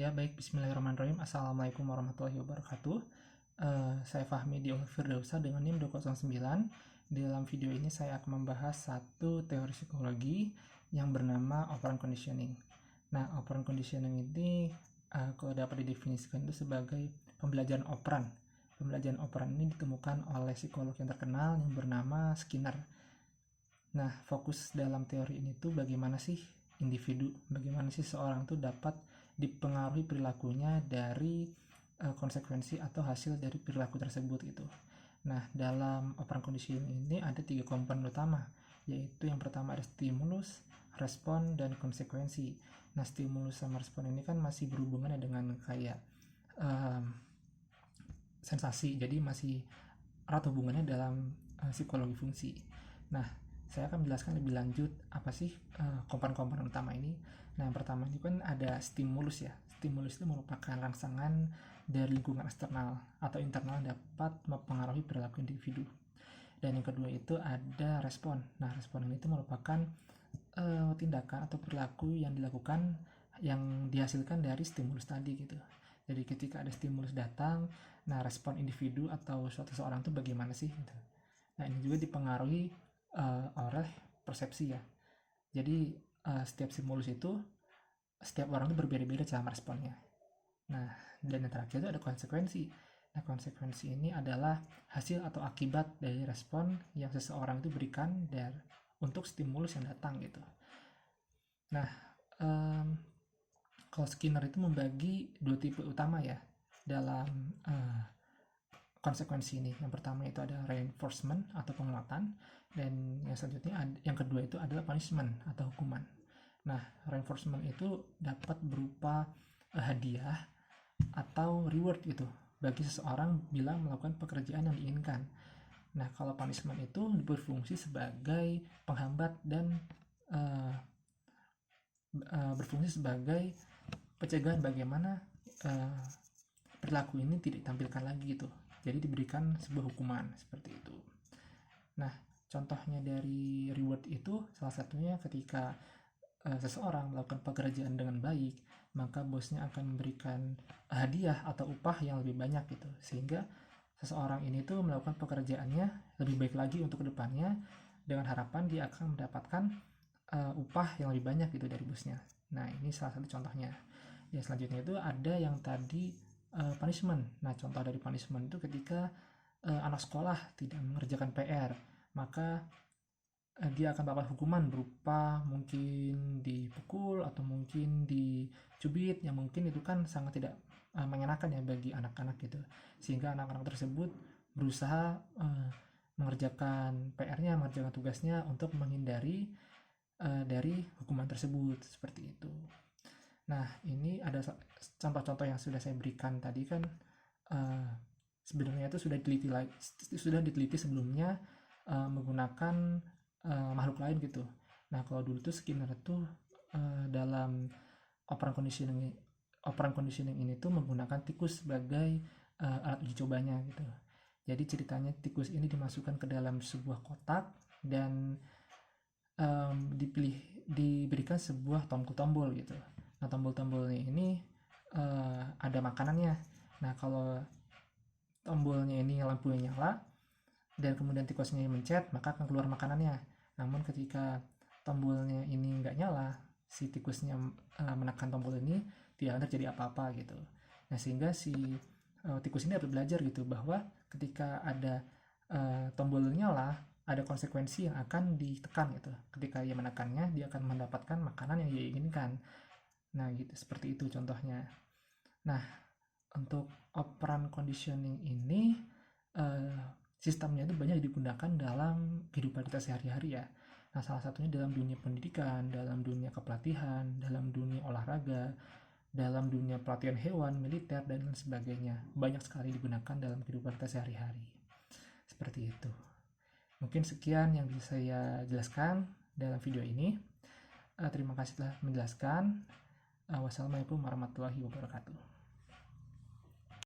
Ya baik, bismillahirrahmanirrahim. Assalamualaikum warahmatullahi wabarakatuh. Saya Fahmi di Firdausa dengan NIM 209. Di dalam video ini saya akan membahas satu teori psikologi yang bernama operant conditioning. Nah, operant conditioning ini kalau dapat didefinisikan itu sebagai pembelajaran operan. Pembelajaran operan ini ditemukan oleh psikolog yang terkenal yang bernama Skinner. Nah, fokus dalam teori ini tuh bagaimana sih individu, bagaimana sih seorang tuh dapat dipengaruhi perilakunya dari konsekuensi atau hasil dari perilaku tersebut gitu. Nah, dalam operant conditioning ini ada 3 komponen utama, yaitu yang pertama ada stimulus, respon, dan konsekuensi. Nah, stimulus sama respon ini kan masih berhubungan dengan kayak sensasi, jadi masih erat hubungannya dalam psikologi fungsi. Nah, saya akan menjelaskan lebih lanjut apa sih komponen-komponen utama ini. Nah, yang pertama ini kan ada stimulus ya. Stimulus itu merupakan rangsangan dari lingkungan eksternal atau internal yang dapat mempengaruhi perilaku individu. Dan yang kedua itu ada respon. Nah, respon ini itu merupakan tindakan atau perilaku yang dilakukan yang dihasilkan dari stimulus tadi gitu. Jadi ketika ada stimulus datang, nah respon individu atau suatu seorang itu bagaimana sih gitu. Nah, ini juga dipengaruhi oleh persepsi ya. Jadi setiap stimulus itu setiap orang itu berbeda-beda cara responnya. Nah, dan yang terakhir itu ada konsekuensi. Nah, konsekuensi ini adalah hasil atau akibat dari respon yang seseorang itu berikan untuk stimulus yang datang gitu. Nah, kalau Skinner itu membagi 2 tipe utama ya dalam konsekuensi ini. Yang pertama itu ada reinforcement atau penguatan, dan yang selanjutnya yang kedua itu adalah punishment atau hukuman. Nah, reinforcement itu dapat berupa hadiah atau reward gitu bagi seseorang bila melakukan pekerjaan yang diinginkan. Nah, kalau punishment itu berfungsi sebagai penghambat dan berfungsi sebagai pencegahan bagaimana perilaku ini tidak ditampilkan lagi gitu. Jadi diberikan sebuah hukuman seperti itu. Nah, contohnya dari reward itu salah satunya ketika seseorang melakukan pekerjaan dengan baik, maka bosnya akan memberikan hadiah atau upah yang lebih banyak gitu. Sehingga seseorang ini tuh melakukan pekerjaannya lebih baik lagi untuk kedepannya dengan harapan dia akan mendapatkan upah yang lebih banyak gitu dari bosnya. Nah, ini salah satu contohnya. Yang selanjutnya itu ada yang tadi punishment. Nah, contoh dari punishment itu ketika anak sekolah tidak mengerjakan PR, maka dia akan dapat hukuman berupa mungkin dipukul atau mungkin dicubit, yang mungkin itu kan sangat tidak mengenakan ya bagi anak-anak gitu. Sehingga anak-anak tersebut berusaha mengerjakan PR-nya, mengerjakan tugasnya untuk menghindari dari hukuman tersebut seperti itu. Nah, ini ada contoh-contoh yang sudah saya berikan tadi kan sebenarnya itu sudah diteliti sebelumnya menggunakan makhluk lain gitu. Nah, kalau dulu tuh Skinner tuh dalam operant conditioning ini tuh menggunakan tikus sebagai alat uji cobanya gitu. Jadi ceritanya tikus ini dimasukkan ke dalam sebuah kotak dan diberikan sebuah tombol gitu. Nah, tombol-tombolnya ini ada makanannya. Nah, kalau tombolnya ini lampunya nyala dan kemudian tikusnya mencet, maka akan keluar makanannya. Namun ketika tombolnya ini nggak nyala, si tikusnya menekan tombol ini, tidak akan terjadi apa-apa gitu. Nah, sehingga si tikus ini harus belajar gitu bahwa ketika ada tombol nyala, ada konsekuensi yang akan ditekan gitu. Ketika ia menekannya, dia akan mendapatkan makanan yang dia inginkan. Nah, gitu, seperti itu contohnya. Nah, untuk operant conditioning ini sistemnya itu banyak digunakan dalam kehidupan kita sehari-hari ya. Nah, salah satunya dalam dunia pendidikan, dalam dunia kepelatihan, dalam dunia olahraga, dalam dunia pelatihan hewan, militer, dan lain sebagainya. Banyak sekali digunakan dalam kehidupan kita sehari-hari. Seperti itu. Mungkin sekian yang bisa saya jelaskan dalam video ini. Terima kasih telah menjelaskan. Wassalamualaikum warahmatullahi wabarakatuh.